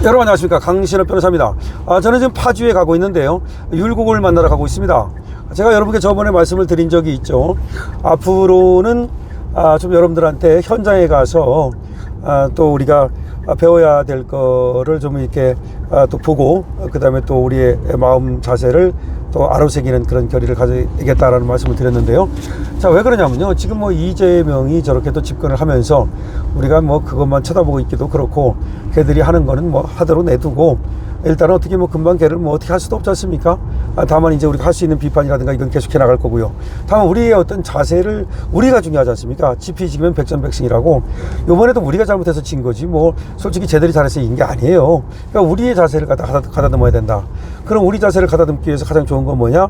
여러분 안녕하십니까, 강신업 변호사입니다. 저는 지금 파주에 가고 있는데요, 율곡을 만나러 가고 있습니다. 제가 여러분께 저번에 말씀을 드린 적이 있죠. 앞으로는 좀 여러분들한테 현장에 가서 또 우리가 배워야 될 거를 좀 이렇게 또 보고, 그 다음에 또 우리의 마음 자세를 또 아로새기는 그런 결의를 가져야겠다라는 말씀을 드렸는데요. 자, 왜 그러냐면요, 지금 뭐 이재명이 저렇게 또 집권을 하면서 우리가 뭐 그것만 쳐다보고 있기도 그렇고, 걔들이 하는 거는 뭐 하도록 내두고, 일단은 어떻게 뭐 금방 걔를 뭐 어떻게 할 수도 없지 않습니까? 다만 이제 우리가 할 수 있는 비판이라든가 이건 계속해 나갈 거고요. 다만 우리의 어떤 자세를, 우리가 중요하지 않습니까? 지피지기면 백전백승이라고, 요번에도 우리가 잘못해서 진 거지 뭐 솔직히 쟤들이 잘해서 이긴 게 아니에요. 그러니까 우리의 자세를 가다듬어야 된다. 그럼 우리 자세를 가다듬기 위해서 가장 좋은 건 뭐냐?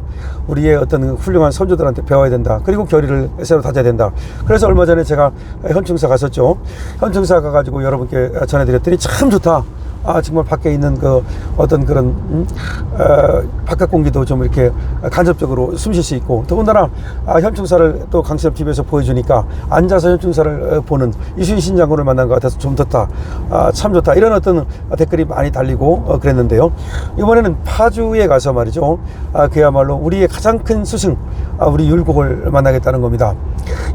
우리의 어떤 훌륭한 선조들한테 배워야 된다. 그리고 결의를 새로 다져야 된다. 그래서 얼마 전에 제가 현충사 갔었죠. 현충사 가가지고 여러분께 전해드렸더니 참 좋다. 정말 밖에 있는 그 어떤 그런 바깥 공기도 좀 이렇게 간접적으로 숨 쉴 수 있고, 더군다나 현충사를 또 강신업 TV에서 보여주니까 앉아서 현충사를 보는 이순신 장군을 만난 것 같아서 좀 좋다, 참 좋다, 이런 어떤 댓글이 많이 달리고 그랬는데요. 이번에는 파주에 가서 말이죠, 그야말로 우리의 가장 큰 스승, 우리 율곡을 만나겠다는 겁니다.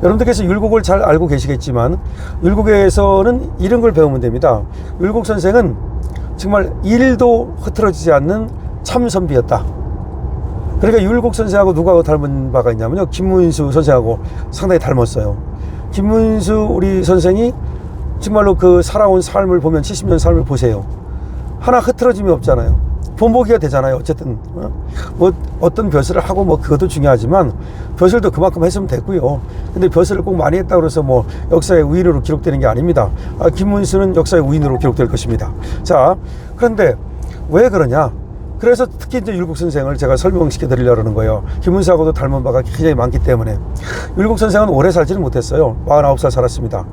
여러분들께서 율곡을 잘 알고 계시겠지만, 율곡에서는 이런 걸 배우면 됩니다. 율곡 선생은 정말 일도 흐트러지지 않는 참 선비였다. 그러니까 율곡 선생하고 누가 닮은 바가 있냐면요, 김문수 선생하고 상당히 닮았어요. 김문수 우리 선생이 정말로 그 살아온 삶을 보면, 70년 삶을 보세요. 하나 흐트러짐이 없잖아요. 본보기가 되잖아요. 어쨌든 뭐 어떤 벼슬을 하고 뭐 그것도 중요하지만, 벼슬도 그만큼 했으면 됐고요. 근데 벼슬을 꼭 많이 했다고 해서 뭐 역사의 우인으로 기록되는 게 아닙니다. 김문수는 역사의 우인으로 기록될 것입니다. 자, 그런데 왜 그러냐? 그래서 특히 이제 율곡 선생을 제가 설명시켜 드리려는 거예요. 김문수하고도 닮은 바가 굉장히 많기 때문에. 율곡 선생은 오래 살지는 못했어요. 49살 살았습니다.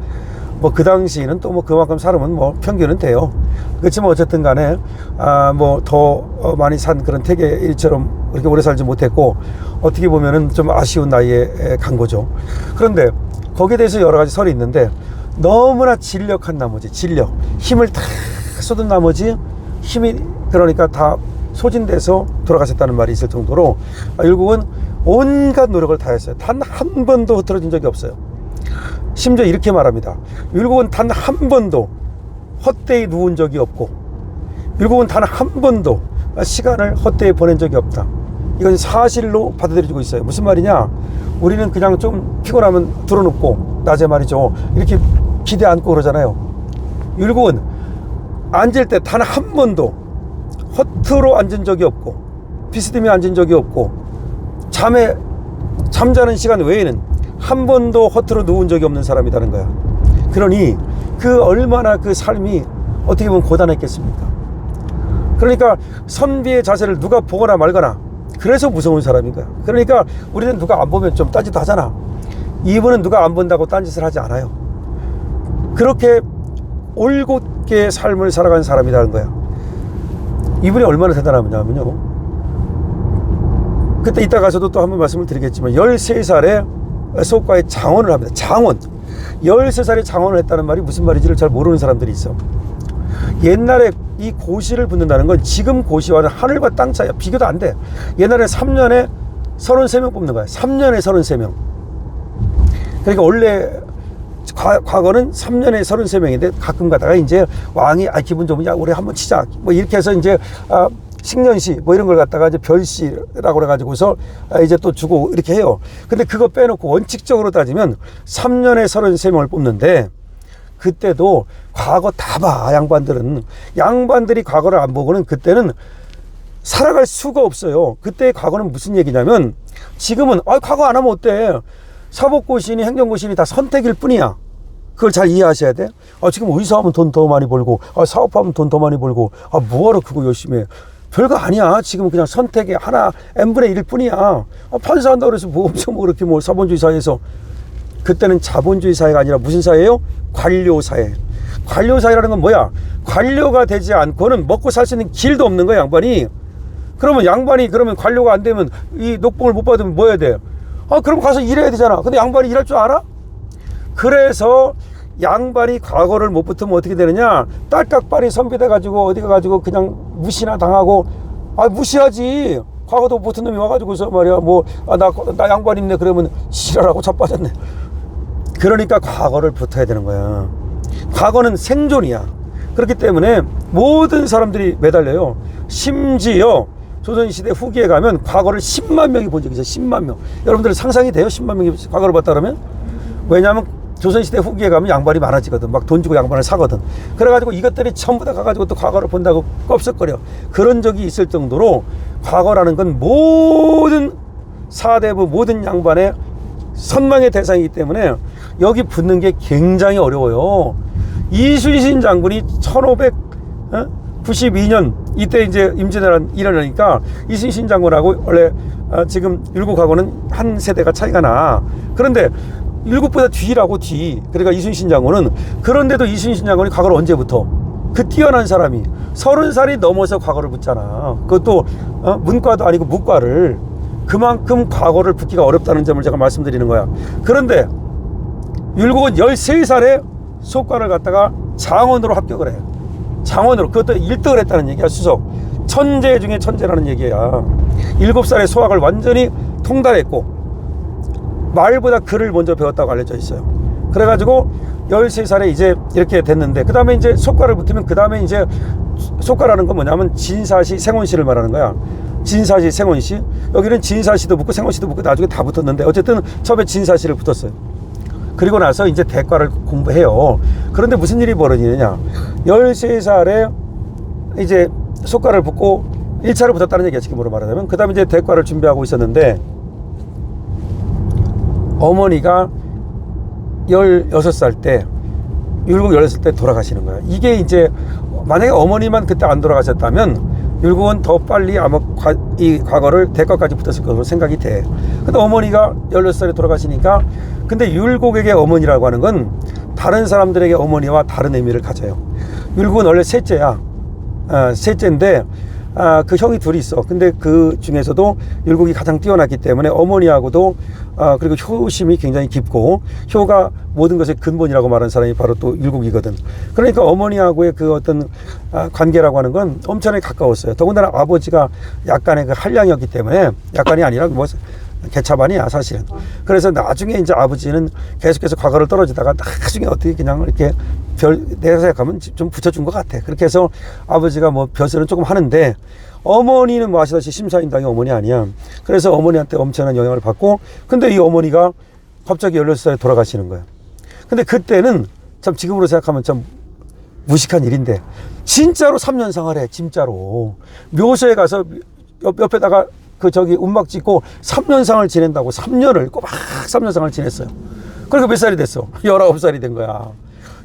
뭐 그 당시에는 또 뭐 그만큼 살으면 뭐 평균은 돼요. 그렇지만 어쨌든 간에 뭐 더 많이 산 그런 태계일처럼 그렇게 오래 살지 못했고, 어떻게 보면은 좀 아쉬운 나이에 간 거죠. 그런데 거기에 대해서 여러 가지 설이 있는데, 너무나 진력한 나머지, 힘을 다 쏟은 나머지 힘이 그러니까 다 소진돼서 돌아가셨다는 말이 있을 정도로, 율곡은 온갖 노력을 다했어요. 단 한 번도 흐트러진 적이 없어요. 심지어 이렇게 말합니다. 율곡은 단 한 번도 헛되이 누운 적이 없고, 율곡은 단 한 번도 시간을 헛되이 보낸 적이 없다. 이건 사실로 받아들여지고 있어요. 무슨 말이냐? 우리는 그냥 좀 피곤하면 들어눕고 낮에 말이죠, 이렇게 기대 앉고 그러잖아요. 율곡은 앉을 때 단 한 번도 허투루 앉은 적이 없고, 비스듬히 앉은 적이 없고, 잠자는 시간 외에는 한 번도 허투루 누운 적이 없는 사람이라는 거야. 그러니 그 얼마나 그 삶이 어떻게 보면 고단했겠습니까? 그러니까 선비의 자세를 누가 보거나 말거나, 그래서 무서운 사람인 거야. 그러니까 우리는 누가 안 보면 좀 딴짓도 하잖아. 이분은 누가 안 본다고 딴짓을 하지 않아요. 그렇게 올곧게 삶을 살아간 사람이라는 거야. 이분이 얼마나 대단하냐면요, 그때 이따 가서도 또 한번 말씀을 드리겠지만, 13살에 소과에 장원을 합니다. 장원. 13살에 장원을 했다는 말이 무슨 말인지를 잘 모르는 사람들이 있어. 옛날에 이 고시를 붙는다는 건 지금 고시와는 하늘과 땅 차이야. 비교도 안 돼. 옛날에 3년에 33명 뽑는 거야. 3년에 33명. 그러니까 원래 과거는 3년에 33명인데, 가끔 가다가 이제 왕이 기분 좋으면 야 우리 한번 치자 뭐 이렇게 해서 이제 식년시 뭐 이런 걸 갖다가 이제 별시라고 그래가지고서 이제 또 주고 이렇게 해요. 근데 그거 빼놓고 원칙적으로 따지면 3년에 33명을 뽑는데, 그때도 과거 다 봐. 양반들이 과거를 안 보고는 그때는 살아갈 수가 없어요. 그때의 과거는 무슨 얘기냐면, 지금은 과거 안 하면 어때? 사법고시니 행정고시니 다 선택일 뿐이야. 그걸 잘 이해하셔야 돼. 지금 의사하면 돈 더 많이 벌고, 사업하면 돈 더 많이 벌고, 뭐하러 그거 열심히 해. 별거 아니야. 지금 그냥 선택의 하나 n분의 1일 뿐이야. 판사한다고 그래서 뭐 엄청 뭐 그렇게 뭐 사본주의 사회에서. 그때는 자본주의 사회가 아니라 무슨 사회예요? 관료 사회. 관료 사회라는 건 뭐야? 관료가 되지 않고는 먹고 살 수 있는 길도 없는 거야, 양반이. 그러면 양반이 그러면 관료가 안 되면, 이 녹봉을 못 받으면 뭐 해야 돼? 그럼 가서 일해야 되잖아. 근데 양반이 일할 줄 알아? 그래서 양반이 과거를 못 붙으면 어떻게 되느냐, 딸깍발이 선비돼 가지고 어디 가가지고 그냥 무시나 당하고, 무시하지. 과거도 못 붙은 놈이 와가지고서 말이야 나 양반이네 그러면 지랄하고 자빠졌네. 그러니까 과거를 붙어야 되는 거야. 과거는 생존이야. 그렇기 때문에 모든 사람들이 매달려요. 심지어 조선시대 후기에 가면 과거를 10만 명이 본 적이 있어요. 10만 명. 여러분들 상상이 돼요? 10만 명이 과거를 봤다 그러면? 왜냐하면 조선시대 후기에 가면 양반이 많아지거든. 막 돈 주고 양반을 사거든. 그래가지고 이것들이 전부 다 가가지고 또 과거를 본다고 껍석거려. 그런 적이 있을 정도로 과거라는 건 모든 사대부 모든 양반의 선망의 대상이기 때문에 여기 붙는 게 굉장히 어려워요. 이순신 장군이 1592년 이때 이제 임진왜란 일어나니까 이순신 장군하고 원래 지금 율곡하고는 한 세대가 차이가 나. 그런데 율곡보다 뒤라고 뒤. 그러니까 이순신 장군은, 그런데도 이순신 장군이 과거를 언제부터? 그 뛰어난 사람이 30살이 넘어서 과거를 붙잖아. 그것도 문과도 아니고 무과를. 그만큼 과거를 붙기가 어렵다는 점을 제가 말씀드리는 거야. 그런데 율곡은 13살에 속과를 갖다가 장원으로 합격을 해. 장원으로. 그것도 1등을 했다는 얘기야. 수석. 천재 중에 천재라는 얘기야. 7살에 수학을 완전히 통달했고 말보다 글을 먼저 배웠다고 알려져 있어요. 그래가지고 13살에 이제 이렇게 됐는데, 그 다음에 이제 속과를 붙으면, 그 다음에 이제 속과라는 건 뭐냐면 진사시, 생원시를 말하는 거야. 진사시, 생원시. 여기는 진사시도 붙고 생원시도 붙고 나중에 다 붙었는데, 어쨌든 처음에 진사시를 붙었어요. 그리고 나서 이제 대과를 공부해요. 그런데 무슨 일이 벌어지느냐, 13살에 이제 속과를 붙고 1차를 붙었다는 얘기야, 지금으로 말하자면. 그 다음에 이제 대과를 준비하고 있었는데, 어머니가 16살 때, 율곡 16살 때 돌아가시는 거야. 이게 이제 만약에 어머니만 그때 안 돌아가셨다면 율곡은 더 빨리 아마 이 과거를 대과까지 붙었을 것으로 생각이 돼. 근데 어머니가 16살에 돌아가시니까, 근데 율곡에게 어머니라고 하는 건 다른 사람들에게 어머니와 다른 의미를 가져요. 율곡은 원래 셋째야. 셋째인데 그 형이 둘이 있어. 근데 그 중에서도 율곡이 가장 뛰어났기 때문에 어머니하고도 그리고 효심이 굉장히 깊고, 효가 모든 것의 근본이라고 말하는 사람이 바로 또 율곡이거든. 그러니까 어머니하고의 그 어떤 관계라고 하는 건 엄청나게 가까웠어요. 더군다나 아버지가 약간의 그 한량이었기 때문에, 약간이 아니라 뭐 개차반이야 사실은. 그래서 나중에 이제 아버지는 계속해서 과거를 떨어지다가 나중에 어떻게 그냥 이렇게 내가 생각하면 좀 붙여준 것 같아. 그렇게 해서 아버지가 뭐 벼슬은 조금 하는데, 어머니는 뭐 아시다시피 심사인당의 어머니 아니야. 그래서 어머니한테 엄청난 영향을 받고, 근데 이 어머니가 갑자기 16살에 돌아가시는 거야. 근데 그때는 참 지금으로 생각하면 참 무식한 일인데, 진짜로 3년상을 해. 진짜로 묘소에 가서 옆에다가 운막 짓고 3년상을 지낸다고. 3년을 꼬박 3년상을 지냈어요. 그러니까 몇 살이 됐어? 19살이 된 거야.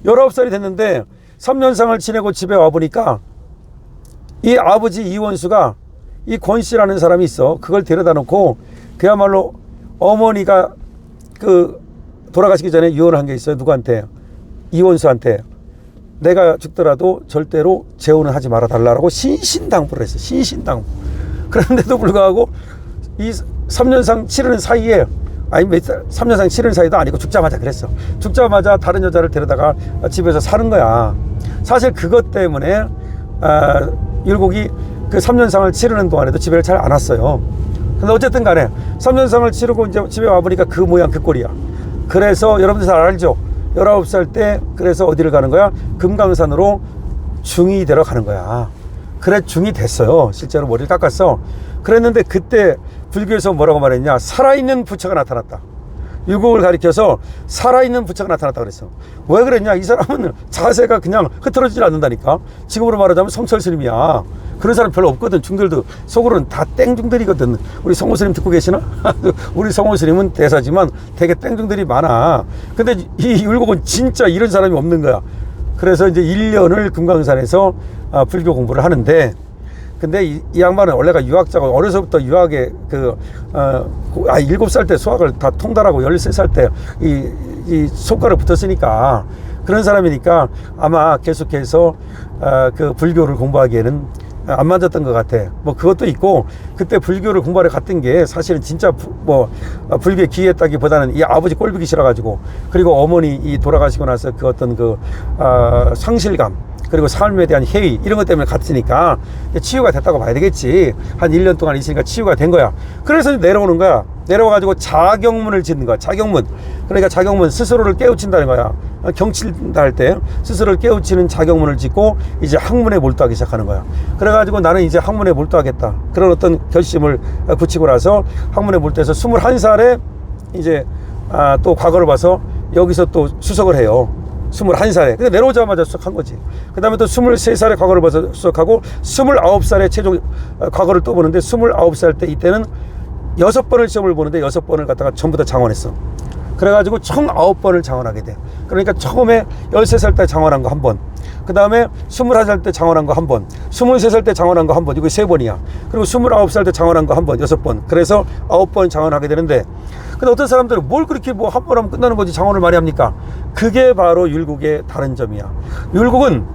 19살이 됐는데 3년상을 지내고 집에 와보니까 이 아버지 이원수가, 이 권씨라는 사람이 있어. 그걸 데려다 놓고 그야말로 어머니가 돌아가시기 전에 유언을 한 게 있어요. 누구한테? 이원수한테. 내가 죽더라도 절대로 재혼은 하지 말아 달라고 신신당부를 했어. 신신당부. 그런데도 불구하고 이 3년상 치르는 사이에, 아니 3년상 치르는 사이도 아니고 죽자마자 그랬어. 죽자마자 다른 여자를 데려다가 집에서 사는 거야. 사실 그것 때문에 율곡이 그 3년상을 치르는 동안에도 집에를 잘 안 왔어요. 근데 어쨌든 간에 3년상을 치르고 이제 집에 와보니까 그 모양 그 꼴이야. 그래서 여러분들 잘 알죠? 19살 때 그래서 어디를 가는 거야? 금강산으로 중이 되러 가는 거야. 그래, 중이 됐어요. 실제로 머리를 깎았어. 그랬는데 그때 불교에서 뭐라고 말했냐, 살아있는 부처가 나타났다. 율곡을 가리켜서 살아있는 부처가 나타났다 그랬어. 왜 그랬냐, 이 사람은 자세가 그냥 흐트러지질 않는다니까. 지금으로 말하자면 성철 스님이야. 그런 사람 별로 없거든. 중들도 속으로는 다 땡중들이거든. 우리 성호 스님 듣고 계시나? 우리 성호 스님은 대사지만 되게 땡중들이 많아. 근데 이 율곡은 진짜 이런 사람이 없는 거야. 그래서 이제 1년을 금강산에서 불교 공부를 하는데, 근데 이 양반은 원래가 유학자고, 어려서부터 유학에 7살 때 수학을 다 통달하고 13살 때 이 속과를 붙었으니까, 그런 사람이니까 아마 계속해서 그 불교를 공부하기에는 안 맞았던 것 같아. 뭐 그것도 있고, 그때 불교를 공부하러 갔던 게 사실은 진짜 불교에 기했다기보다는 이 아버지 꼴보기 싫어가지고, 그리고 어머니 이 돌아가시고 나서 그 어떤 상실감, 그리고 삶에 대한 회의, 이런 것 때문에 갔으니까 치유가 됐다고 봐야 되겠지. 한 1년 동안 있으니까 치유가 된 거야. 그래서 내려오는 거야. 내려와가지고 자경문을 짓는 거야. 자경문. 그러니까 자경문, 스스로를 깨우친다는 거야. 경칠다 할 때 스스로를 깨우치는 자경문을 짓고 이제 학문에 몰두하기 시작하는 거야. 그래가지고 나는 이제 학문에 몰두하겠다, 그런 어떤 결심을 붙이고 나서 학문에 몰두해서 21살에 이제 또 과거를 봐서 여기서 또 수석을 해요. 21살에. 근데 내려오자마자 수석한 거지. 그 다음에 또 23살에 과거를 봐서 수석하고, 29살에 최종 과거를 또 보는데, 29살 때 이때는 6번을 시험을 보는데 6번을 갖다가 전부 다 장원했어. 그래가지고 총 9번을 장원하게 돼. 그러니까 처음에 13살 때 장원한 거 1번, 그 다음에 21살 때 장원한 거 1번, 23살 때 장원한 거 1번, 이거 3번이야. 그리고 29살 때 장원한 거 1번, 6번. 그래서 9번 장원하게 되는데, 근데 어떤 사람들은 뭘 그렇게 뭐 한 번 하면 끝나는 거지 장원을 많이 합니까? 그게 바로 율곡의 다른 점이야. 율곡은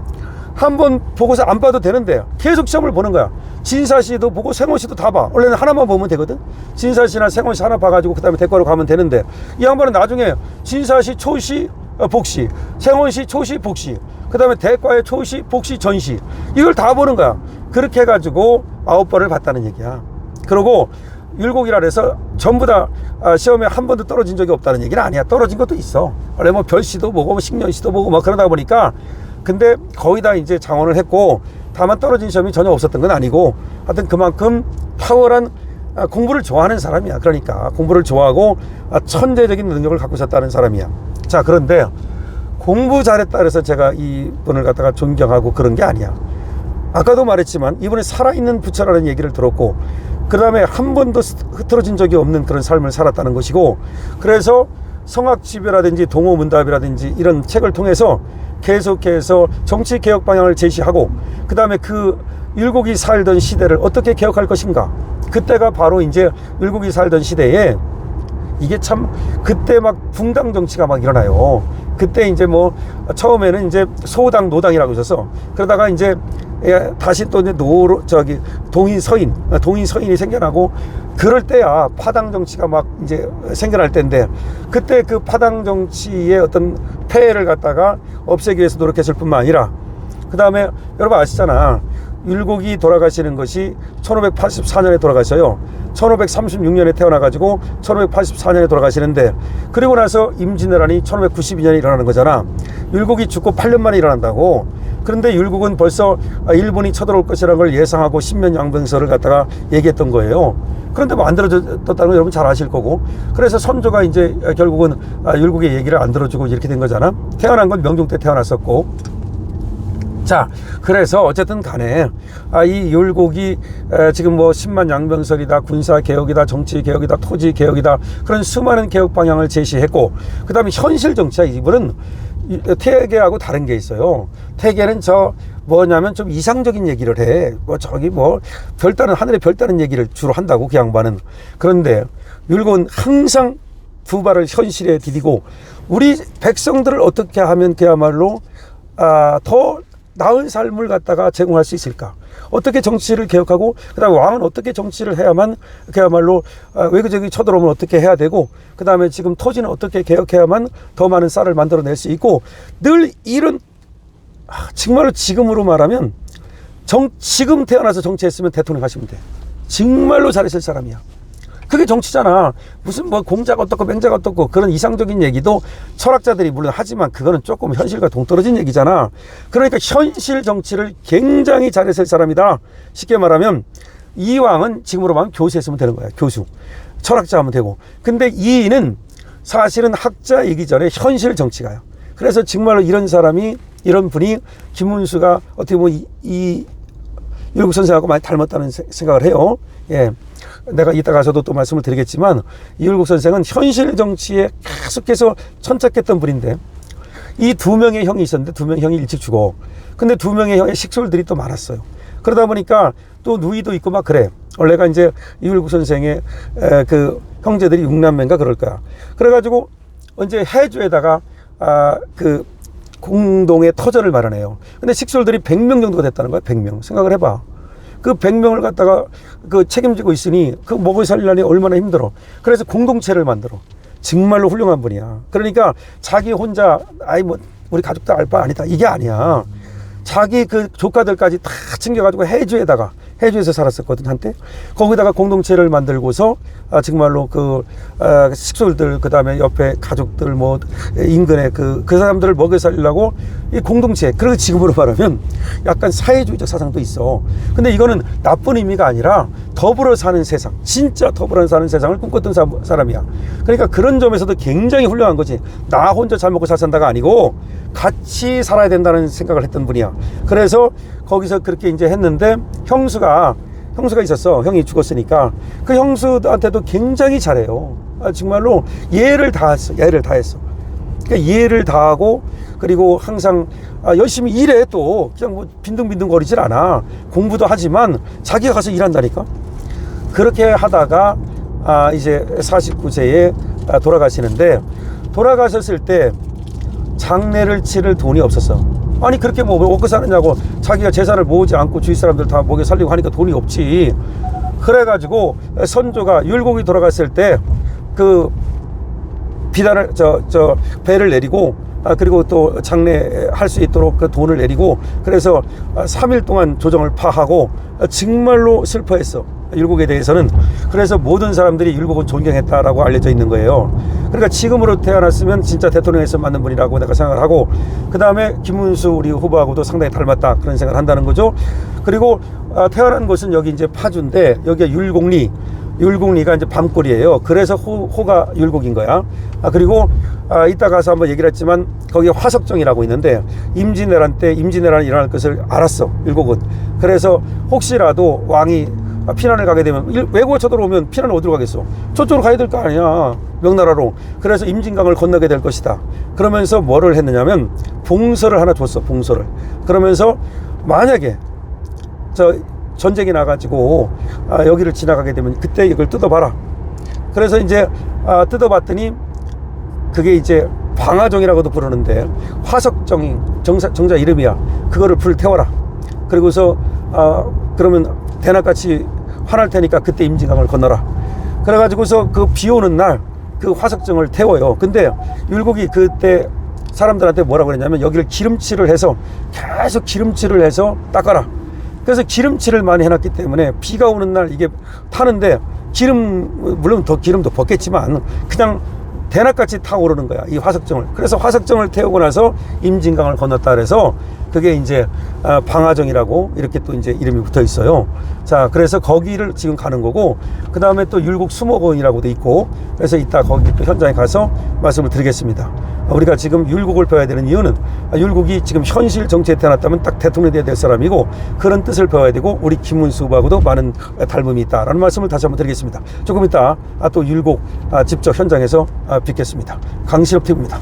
한 번 보고서 안 봐도 되는데 계속 시험을 보는 거야. 진사시도 보고 생원시도 다 봐. 원래는 하나만 보면 되거든. 진사시나 생원시 하나 봐가지고 그 다음에 대과로 가면 되는데, 이 양반은 나중에 진사시, 초시, 복시, 생원시, 초시, 복시, 그 다음에 대과의 초시, 복시, 전시, 이걸 다 보는 거야. 그렇게 해가지고 9번을 봤다는 얘기야. 그러고 율곡이라 해서 전부 다 시험에 한 번도 떨어진 적이 없다는 얘기는 아니야. 떨어진 것도 있어. 원래 뭐 별시도 보고 뭐 식년시도 보고 뭐 그러다 보니까, 근데 거의 다 이제 장원을 했고, 다만 떨어진 시험이 전혀 없었던 건 아니고, 하여튼 그만큼 탁월한 공부를 좋아하는 사람이야. 그러니까 공부를 좋아하고 천재적인 능력을 갖고 있었다는 사람이야. 자, 그런데 공부 잘했다 그래서 제가 이분을 갖다가 존경하고 그런 게 아니야. 아까도 말했지만 이분이 살아있는 부처라는 얘기를 들었고, 그 다음에 한 번도 흐트러진 적이 없는 그런 삶을 살았다는 것이고, 그래서 성악집이라든지 동호문답이라든지 이런 책을 통해서 계속해서 정치개혁 방향을 제시하고, 그 다음에 그 율곡이 살던 시대를 어떻게 개혁할 것인가. 그때가 바로 이제 율곡이 살던 시대에, 이게 참 그때 막 붕당 정치가 막 일어나요. 그때 이제 뭐 처음에는 이제 소당 노당이라고 있어서, 그러다가 이제 다시 또 이제 동인 서인이 생겨나고, 그럴 때야 파당 정치가 막 이제 생겨날 때인데, 그때 그 파당 정치의 어떤 폐해를 갖다가 없애기 위해서 노력했을 뿐만 아니라, 그 다음에 여러분 아시잖아. 율곡이 돌아가시는 것이 1584년에 돌아가셔요. 1536년에 태어나가지고 1584년에 돌아가시는데, 그리고 나서 임진왜란이 1592년에 일어나는 거잖아. 율곡이 죽고 8년 만에 일어난다고. 그런데 율곡은 벌써 일본이 쳐들어올 것이라는 걸 예상하고 신면양병설을 갖다가 얘기했던 거예요. 그런데 뭐 안 들어줬다는 건 여러분 잘 아실 거고, 그래서 선조가 이제 결국은 율곡의 얘기를 안 들어주고 이렇게 된 거잖아. 태어난 건 명종 때 태어났었고. 자, 그래서 어쨌든 간에 이 율곡이 지금 뭐 10만 양병설이다, 군사개혁이다, 정치개혁이다, 토지개혁이다, 그런 수많은 개혁 방향을 제시했고, 그 다음에 현실 정치야. 이분은 태계하고 다른 게 있어요. 태계는 뭐냐면 좀 이상적인 얘기를 해. 별다른, 하늘에 별다른 얘기를 주로 한다고, 그 양반은. 그런데 율곡은 항상 두 발을 현실에 디디고, 우리 백성들을 어떻게 하면 그야말로 더 나은 삶을 갖다가 제공할 수 있을까? 어떻게 정치를 개혁하고, 그 다음에 왕은 어떻게 정치를 해야만 그야말로 외교적이 쳐들어오면 어떻게 해야 되고, 그 다음에 지금 토지는 어떻게 개혁해야만 더 많은 쌀을 만들어낼 수 있고, 늘 이런, 정말로 지금으로 말하면 지금 태어나서 정치했으면 대통령 하시면 돼. 정말로 잘했을 사람이야. 그게 정치잖아. 무슨 뭐 공자가 어떻고 맹자가 어떻고 그런 이상적인 얘기도 철학자들이 물론 하지만, 그거는 조금 현실과 동떨어진 얘기잖아. 그러니까 현실 정치를 굉장히 잘했을 사람이다. 쉽게 말하면 이 왕은 지금으로 말하면 교수했으면 되는 거야. 교수. 철학자 하면 되고. 근데 이는 사실은 학자이기 전에 현실 정치가요. 그래서 정말로 이런 사람이, 이런 분이 김문수가 어떻게 보면 이 율곡 선생하고 많이 닮았다는 생각을 해요. 예. 내가 이따 가서도 또 말씀을 드리겠지만, 이율곡 선생은 현실 정치에 계속해서 천착했던 분인데, 이 두 명의 형이 있었는데 두 명의 형이 일찍 죽어. 근데 두 명의 형의 식솔들이 또 많았어요. 그러다 보니까 또 누이도 있고 막 그래. 원래가 이제 이율곡 선생의 그 형제들이 6남매인가 그럴 거야. 그래가지고 이제 해주에다가 그 공동의 터전을 마련해요. 근데 식솔들이 100명 정도가 됐다는 거야. 100명. 생각을 해봐. 그 100명을 갖다가 그 책임지고 있으니 그 먹여 살리려니 얼마나 힘들어. 그래서 공동체를 만들어. 정말로 훌륭한 분이야. 그러니까 자기 혼자 아이 뭐 우리 가족도 알 바 아니다 이게 아니야. 자기 그 조카들까지 다 챙겨가지고 해주에서 살았었거든 한때. 거기다가 공동체를 만들고서 정말로 그 식솔들 그다음에 옆에 가족들 뭐 인근에 그 사람들을 먹여 살리려고 이 공동체. 그리고 지금으로 말하면 약간 사회주의적 사상도 있어. 근데 이거는 나쁜 의미가 아니라 더불어 사는 세상, 진짜 더불어 사는 세상을 꿈꿨던 사람이야. 그러니까 그런 점에서도 굉장히 훌륭한 거지. 나 혼자 잘 먹고 잘 산다가 아니고 같이 살아야 된다는 생각을 했던 분이야. 그래서 거기서 그렇게 이제 했는데 형수가 있었어. 형이 죽었으니까 그 형수한테도 굉장히 잘해요. 정말로 예를 다했어. 그러니까 이해를 다하고 그리고 항상 열심히 일해. 또 그냥 뭐 빈둥빈둥 거리질 않아. 공부도 하지만 자기가 가서 일한다니까. 그렇게 하다가 이제 49세에 돌아가시는데, 돌아가셨을 때 장례를 치를 돈이 없었어. 아니 그렇게 뭐 먹고 사느냐고 자기가 재산을 모으지 않고 주위 사람들 다 먹여 살리고 하니까 돈이 없지. 그래가지고 선조가 율곡이 돌아갔을 때 그 비단을 배를 내리고 그리고 또 장례할 수 있도록 그 돈을 내리고, 그래서 3일 동안 조정을 파하고 정말로 슬퍼했어, 율곡에 대해서는. 그래서 모든 사람들이 율곡은 존경했다라고 알려져 있는 거예요. 그러니까 지금으로 태어났으면 진짜 대통령에서 맞는 분이라고 내가 생각을 하고, 그 다음에 김문수 우리 후보하고도 상당히 닮았다 그런 생각을 한다는 거죠. 그리고 태어난 곳은 여기 이제 파주인데 여기가 율곡리가 이제 밤골이에요. 그래서 호가 율곡인 거야. 그리고 이따 가서 한번 얘기를 했지만 거기에 화석정이라고 있는데 임진왜란 때 임진왜란이 일어날 것을 알았어, 율곡은. 그래서 혹시라도 왕이 피난을 가게 되면 외국에 쳐들어오면 피난을 어디로 가겠어? 저쪽으로 가야 될 거 아니야, 명나라로. 그래서 임진강을 건너게 될 것이다. 그러면서 뭐를 했느냐면 봉서를 하나 줬어, 봉서를. 그러면서 만약에 전쟁이 나가지고 여기를 지나가게 되면 그때 이걸 뜯어봐라. 그래서 이제 뜯어봤더니 그게 이제 방화정이라고도 부르는데 화석정이 정자 이름이야. 그거를 불 태워라. 그리고서 그러면 대낮같이 환할 테니까 그때 임진강을 건너라. 그래가지고서 그 비 오는 날 그 화석정을 태워요. 근데 율곡이 그때 사람들한테 뭐라고 그랬냐면 여기를 기름칠을 해서 계속 기름칠을 해서 닦아라. 그래서 기름칠을 많이 해놨기 때문에 비가 오는 날 이게 타는데 물론 더 기름도 벗겠지만 그냥 대낮같이 타오르는 거야, 이 화석정을. 그래서 화석정을 태우고 나서 임진강을 건넜다 그래서 그게 이제 방화정이라고 이렇게 또 이제 이름이 붙어 있어요. 자, 그래서 거기를 지금 가는 거고, 그 다음에 또 율곡 수목원이라고도 있고, 그래서 이따 거기 또 현장에 가서 말씀을 드리겠습니다. 우리가 지금 율곡을 배워야 되는 이유는 율곡이 지금 현실 정치에 태어났다면 딱 대통령이 돼야 될 사람이고, 그런 뜻을 배워야 되고 우리 김문수 후보하고도 많은 닮음이 있다라는 말씀을 다시 한번 드리겠습니다. 조금 이따 또 율곡 직접 현장에서 뵙겠습니다. 강신업 TV입니다.